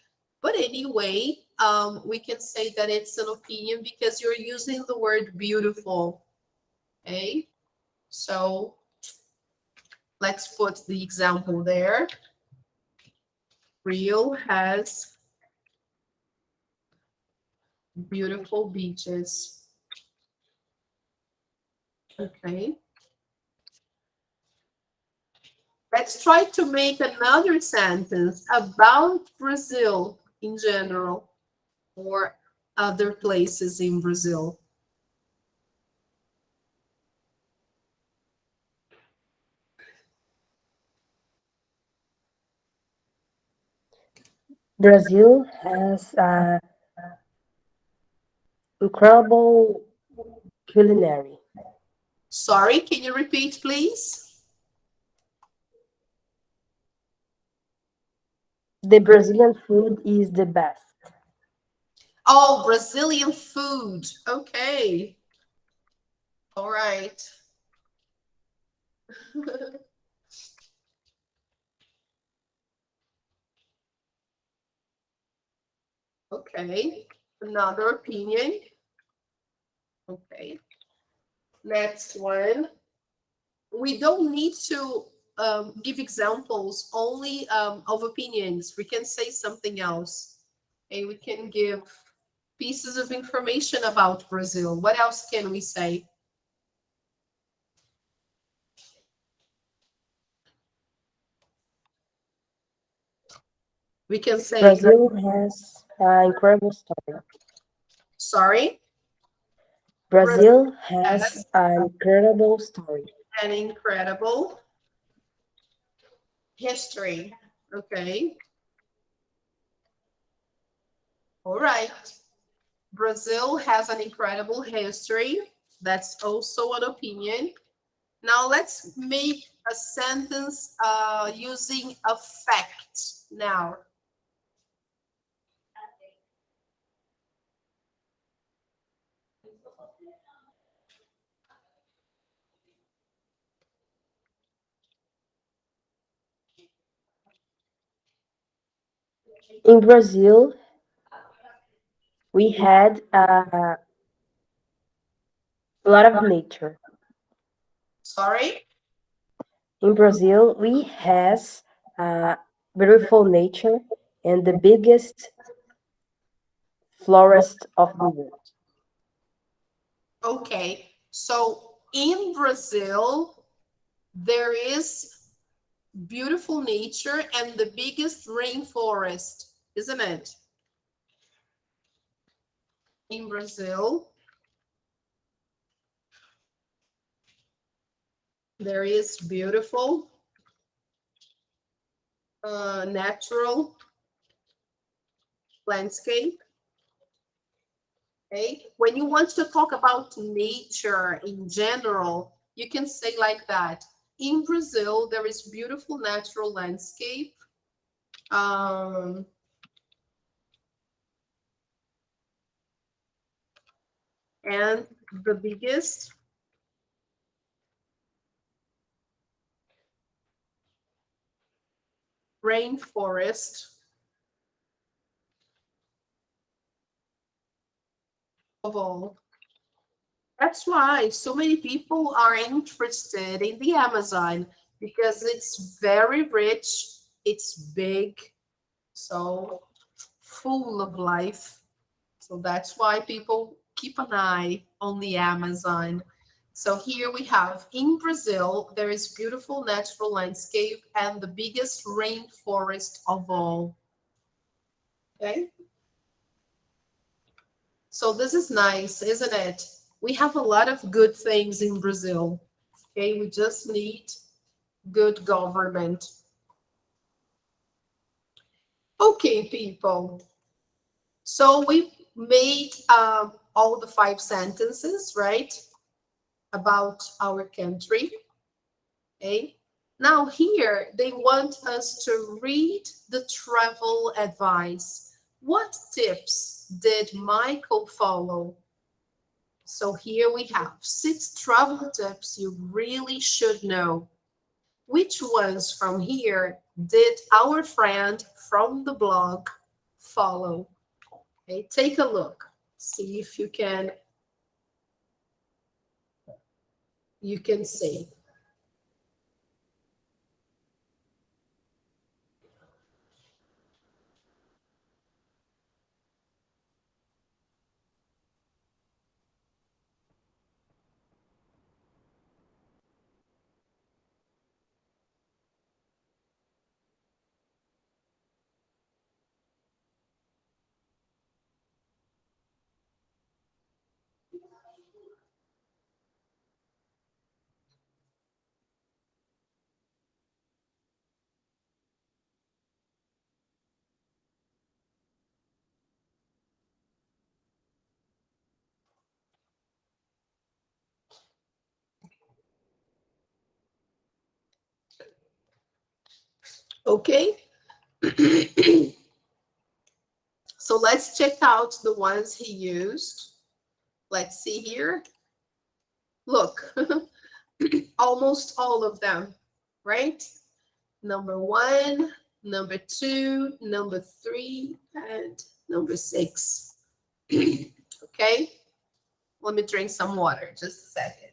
But anyway, we can say that it's an opinion because you're using the word beautiful. Okay. So let's put the example there. Rio has beautiful beaches. Okay. Let's try to make another sentence about Brazil in general or other places in Brazil. Brazil has incredible culinary. Sorry, can you repeat, please? The Brazilian food is the best. Oh, Brazilian food. Okay. All right. Okay. Another opinion. Okay. Next one. We don't need to give examples only of opinions. We can say something else. And we can give pieces of information about Brazil. What else can we say? We can say, Brazil has an incredible story. sorry, Brazil Brazil has has an incredible story. an incredible history. Okay. All right. Brazil has an incredible history. That's also an opinion. Now let's make a sentence using a fact now. In Brazil, we had a lot of nature. Sorry? In Brazil, we has beautiful nature and the biggest forest of the world. Okay, so in Brazil, there is beautiful nature and the biggest rainforest, isn't it? In Brazil, there is beautiful natural landscape. Okay, when you want to talk about nature in general, you can say like that. In Brazil, there is beautiful natural landscape. Um, and the biggest rainforest of all. That's why so many people are interested in the Amazon because it's very rich, it's big, so full of life. So that's why people keep an eye on the Amazon. So here we have in Brazil, there is beautiful natural landscape and the biggest rainforest of all. Okay. So this is nice, isn't it? We have a lot of good things in Brazil. Okay, we just need good government. Okay, people. So we made all the 5 sentences, right? About our country. Okay. Now here they want us to read the travel advice. What tips did Michael follow? So here we have 6 travel tips you really should know. Which ones from here did our friend from the blog follow? Okay, take a look. See if you can see. Okay. So let's check out the ones he used. Let's see here. Look, almost all of them, right? Number 1, number 2, number 3, and number 6. Okay, let me drink some water, just a second.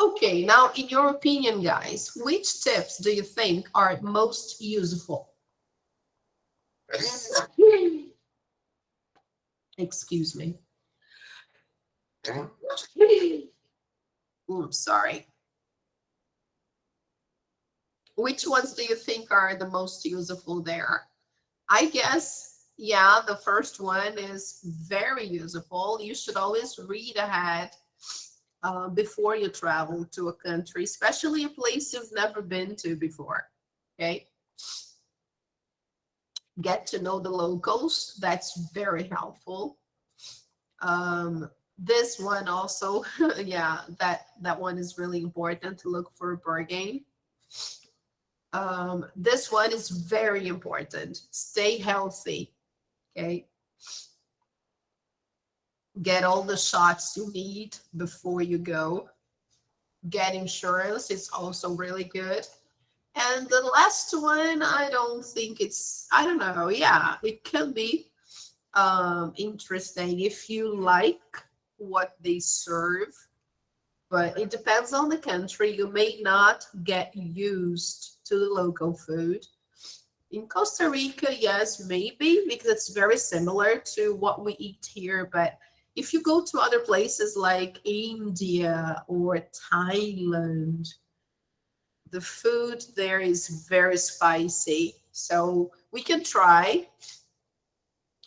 Okay, now in your opinion, guys, which tips do you think are most useful? Excuse me. Sorry. Which ones do you think are the most useful there? I guess, yeah, the first one is very useful. You should always read ahead before you travel to a country, especially a place you've never been to before. Okay. Get to know the locals. That's very helpful. This one also, yeah, that one is really important to look for a bargain. This one is very important. Stay healthy, okay? Get all the shots you need before you go. Get insurance is also really good. And the last one, I don't think it's, I don't know. Yeah, it can be interesting if you like what they serve, but it depends on the country. You may not get used to the local food. In Costa Rica, yes, maybe, because it's very similar to what we eat here. But if you go to other places like India or Thailand, the food there is very spicy. So we can try.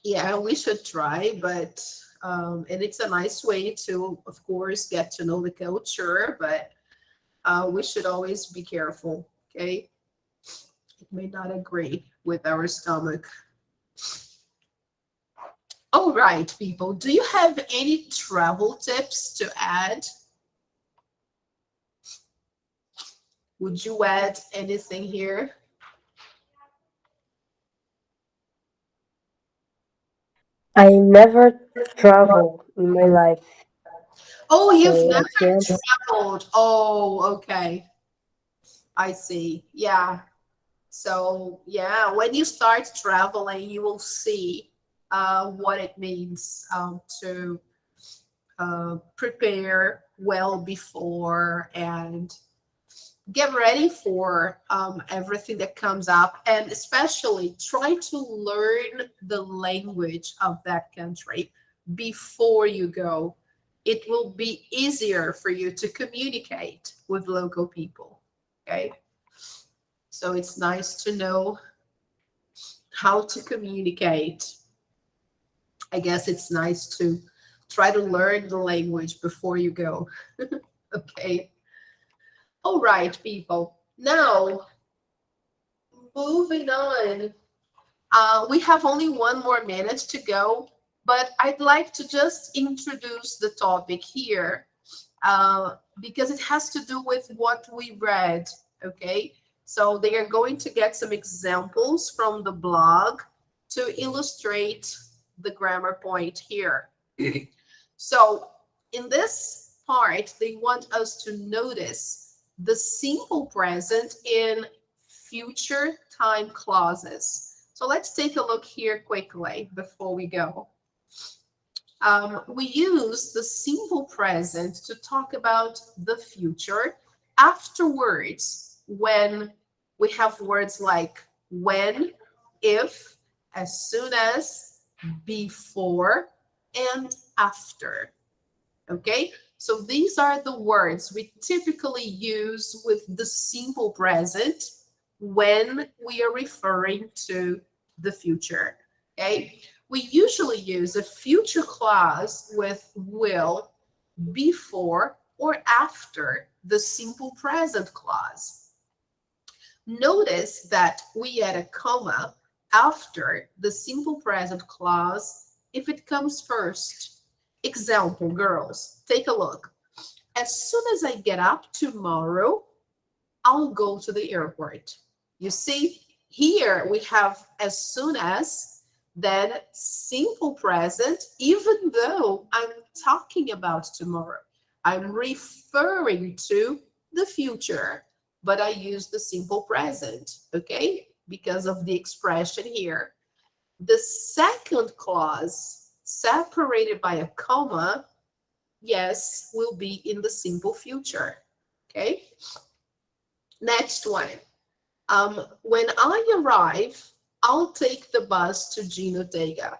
Yeah, we should try, but and it's a nice way to, of course, get to know the culture, but we should always be careful, okay? It may not agree with our stomach. All right, people, do you have any travel tips to add? Would you add anything here? I never travel in my life, Oh, you've so I never can't. traveled. Oh, okay. I see. Yeah. So, yeah, when you start traveling, you will see what it means to prepare well before and get ready for everything that comes up, and especially try to learn the language of that country before you go. It will be easier for you to communicate with local people. Okay, so it's nice to know how to communicate. I guess it's nice to try to learn the language before you go. Okay. All right, people. Now, moving on. We have only 1 more minute to go, but I'd like to just introduce the topic here because it has to do with what we read. Okay. So they are going to get some examples from the blog to illustrate the grammar point here. So in this part, they want us to notice the simple present in future time clauses. So let's take a look here quickly before we go. We use the simple present to talk about the future afterwards when we have words like when, if, as soon as, before, and after. Okay, so these are the words we typically use with the simple present when we are referring to the future. Okay, we usually use a future clause with will before or after the simple present clause. Notice that we add a comma after the simple present clause if it comes first. Example, girls, take a look. As soon as I get up tomorrow, I'll go to the airport. You see, here we have as soon as, then simple present, even though I'm talking about tomorrow. I'm referring to the future, but I use the simple present, okay? Because of the expression here. The second clause, separated by a comma, yes, will be in the simple future, okay? Next one. When I arrive, I'll take the bus to Ginotega.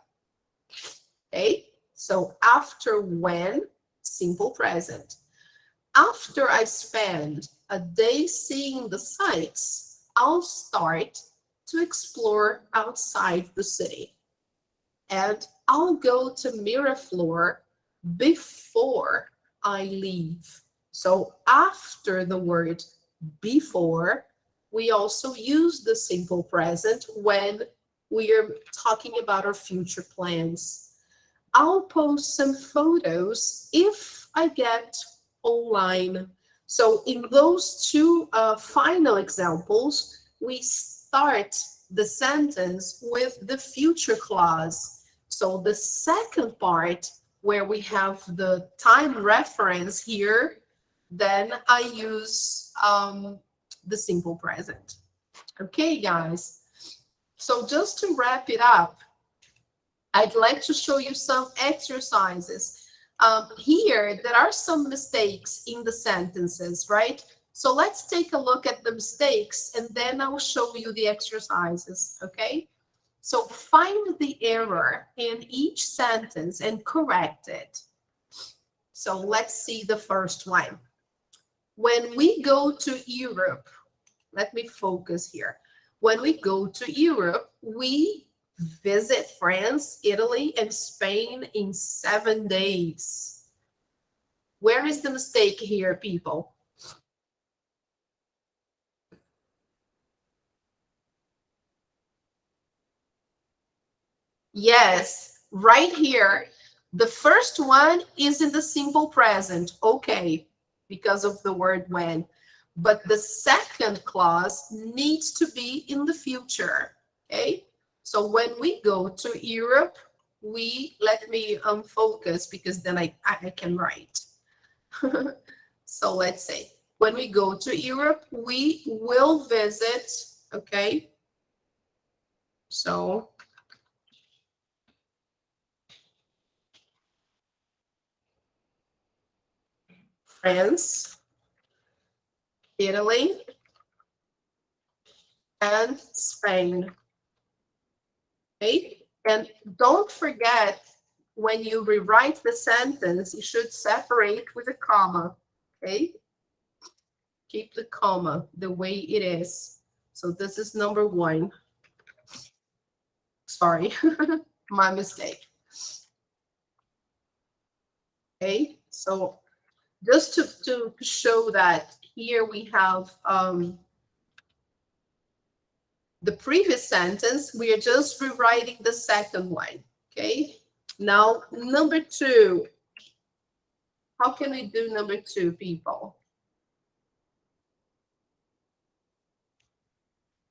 Okay, so after when, simple present. After I spend a day seeing the sights, I'll start to explore outside the city. And I'll go to Miraflores before I leave. So after the word before, we also use the simple present when we are talking about our future plans. I'll post some photos if I get online. So in those two final examples, we start the sentence with the future clause. So the second part, where we have the time reference here, then I use the simple present. Okay, guys. So just to wrap it up, I'd like to show you some exercises. Here, there are some mistakes in the sentences, right? So let's take a look at the mistakes, and then I'll show you the exercises, okay? So find the error in each sentence and correct it. So let's see the first one. When we go to Europe, let me focus here. When we go to Europe, we visit France, Italy, and Spain in 7 days. Where is the mistake here, people? Yes, right here. The first one is in the simple present, okay, because of the word when. But the second clause needs to be in the future, okay? So when we go to Europe, let me focus, because then I can write. So let's say, when we go to Europe, we will visit, okay? So France, Italy, and Spain. Okay? And don't forget, when you rewrite the sentence, you should separate with a comma. Okay? Keep the comma the way it is. So this is number one. Sorry, my mistake. Okay, so just to show that here we have the previous sentence, we are just rewriting the second one. Okay, now number two. How can we do number two, people?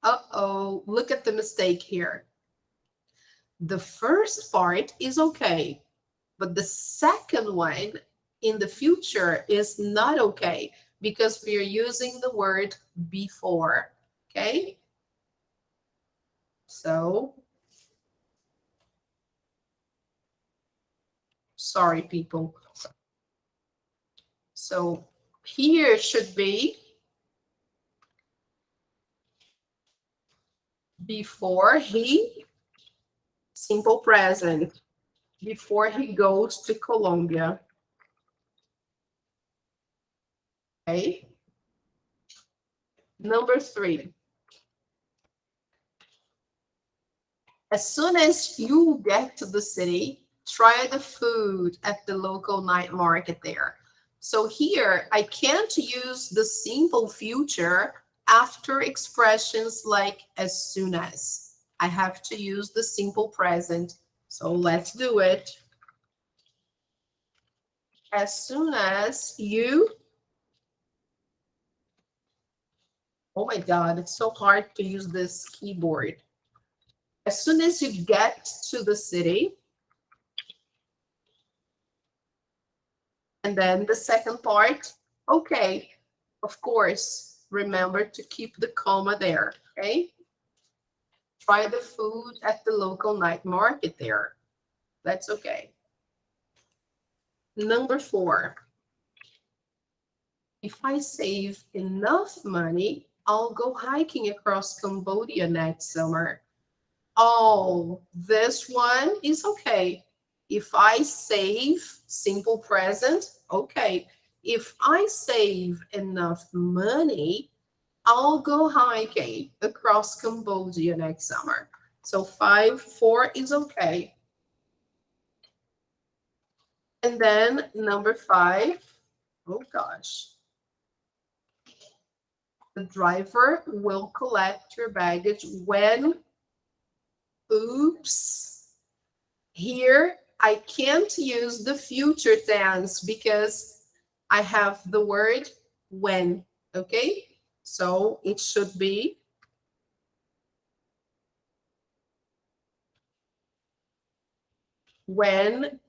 Uh-oh, look at the mistake here. The first part is okay, but the second one in the future is not okay, because we are using the word before, okay? So, sorry, people. So here should be before he, simple present, before he goes to Colombia. Okay. Number three. As soon as you get to the city, try the food at the local night market there. So here, I can't use the simple future after expressions like as soon as. I have to use the simple present. So let's do it. As soon as you, oh my God, it's so hard to use this keyboard. As soon as you get to the city, and then the second part, okay, of course, remember to keep the comma there, okay? Try the food at the local night market there. That's okay. Number four. If I save enough money, I'll go hiking across Cambodia next summer. Oh, this one is okay. If I save, simple present, okay. If I save enough money, I'll go hiking across Cambodia next summer. So 4 is okay. And then number 5, oh gosh. The driver will collect your baggage when, oops. Here, I can't use the future tense because I have the word when, okay? So it should be when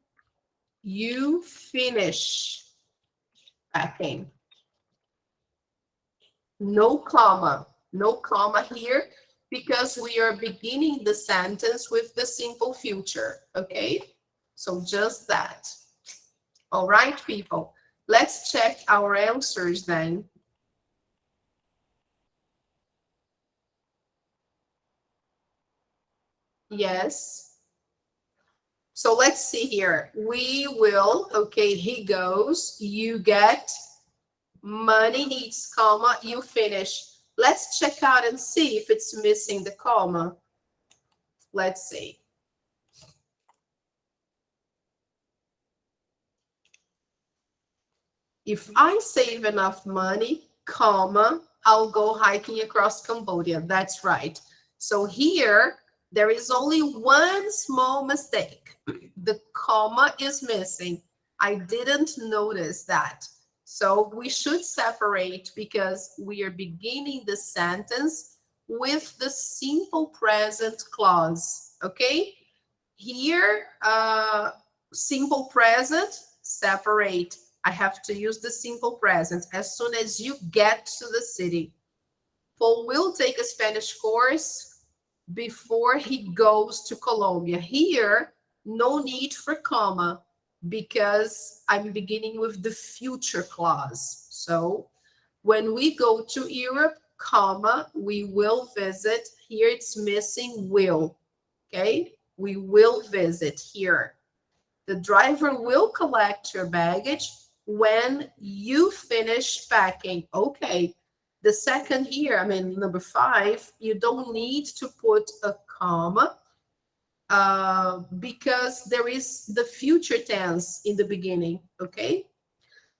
you finish packing. No comma here, because we are beginning the sentence with the simple future, okay? So just that. All right, people, let's check our answers then. Yes. So let's see here. We will, okay, he goes, you get, money needs comma, you finish. Let's check out and see if it's missing the comma. Let's see. If I save enough money, comma, I'll go hiking across Cambodia. That's right. So here, there is only one small mistake. The comma is missing. I didn't notice that. So we should separate because we are beginning the sentence with the simple present clause, okay? Here, simple present, separate. I have to use the simple present as soon as you get to the city. Paul will take a Spanish course before he goes to Colombia. Here, no need for comma because I'm beginning with the future clause. So when we go to Europe, comma, we will visit. Here it's missing will, okay? We will visit here. The driver will collect your baggage when you finish packing. Okay. The second here, I mean, number 5, you don't need to put a comma because there is the future tense in the beginning. Okay.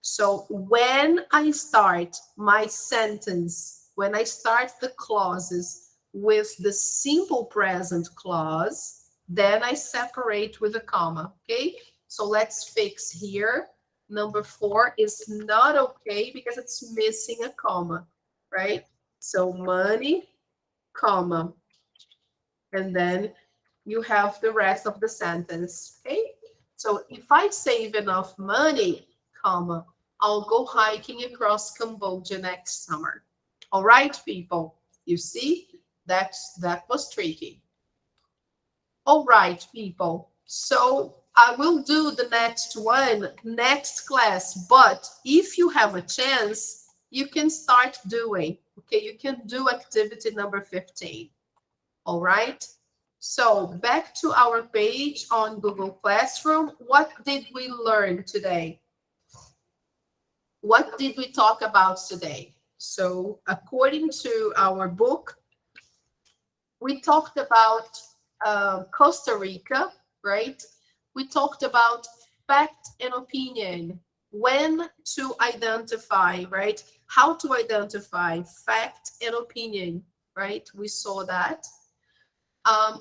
So when I start my sentence, when I start the clauses with the simple present clause, then I separate with a comma, okay? So let's fix here. Number 4 is not okay because it's missing a comma, right? So money, comma. And then you have the rest of the sentence, okay? So if I save enough money, comma, I'll go hiking across Cambodia next summer. All right, people, you see, that was tricky. All right, people. So I will do the next one next class, but if you have a chance, you can start doing, okay? You can do activity number 15. All right. So back to our page on Google Classroom. What did we learn today? What did we talk about today? So according to our book, we talked about Costa Rica, right? We talked about fact and opinion, when to identify, right? How to identify fact and opinion, right? We saw that.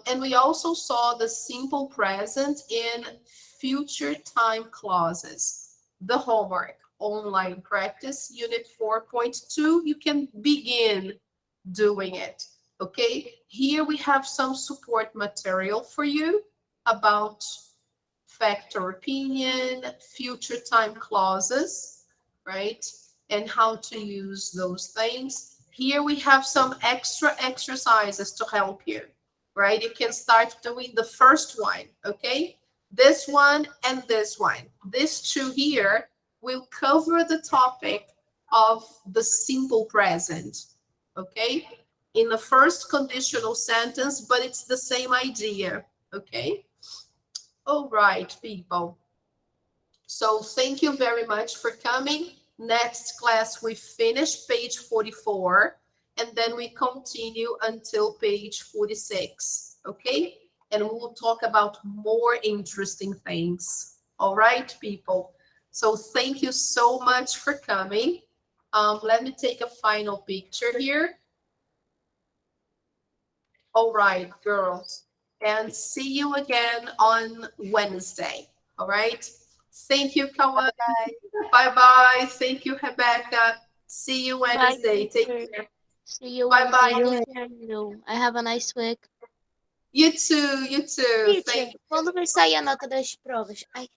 And we also saw the simple present in future time clauses. The homework, online practice, unit 4.2, you can begin doing it, okay? Here we have some support material for you about fact or opinion, future time clauses, right? And how to use those things. Here we have some extra exercises to help you, right? You can start doing the first one, okay? This one and this one. These two here will cover the topic of the simple present, okay? In the first conditional sentence, but it's the same idea, okay? All right, people. So thank you very much for coming. Next class, we finish page 44, and then we continue until page 46, okay? And we will talk about more interesting things. All right, people. So thank you so much for coming. Let me take a final picture here. All right, girls. And see you again on Wednesday. All right. Thank you, Kawan. Bye-bye. Thank you, Rebecca. See you Bye, Wednesday. Take teacher. care. See you Bye-bye. Wednesday. Take care. You. I have a nice week. You too, you too. Teacher, quando vai sair a nota das provas? Ai,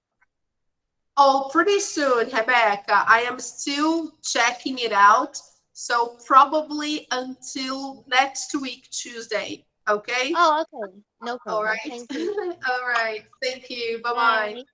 Oh, pretty soon, Rebecca. I am still checking it out. So probably until next week, Tuesday. Okay? oh, okay. No All problem. right. Thank you. All right. Thank you. Bye-bye. Bye.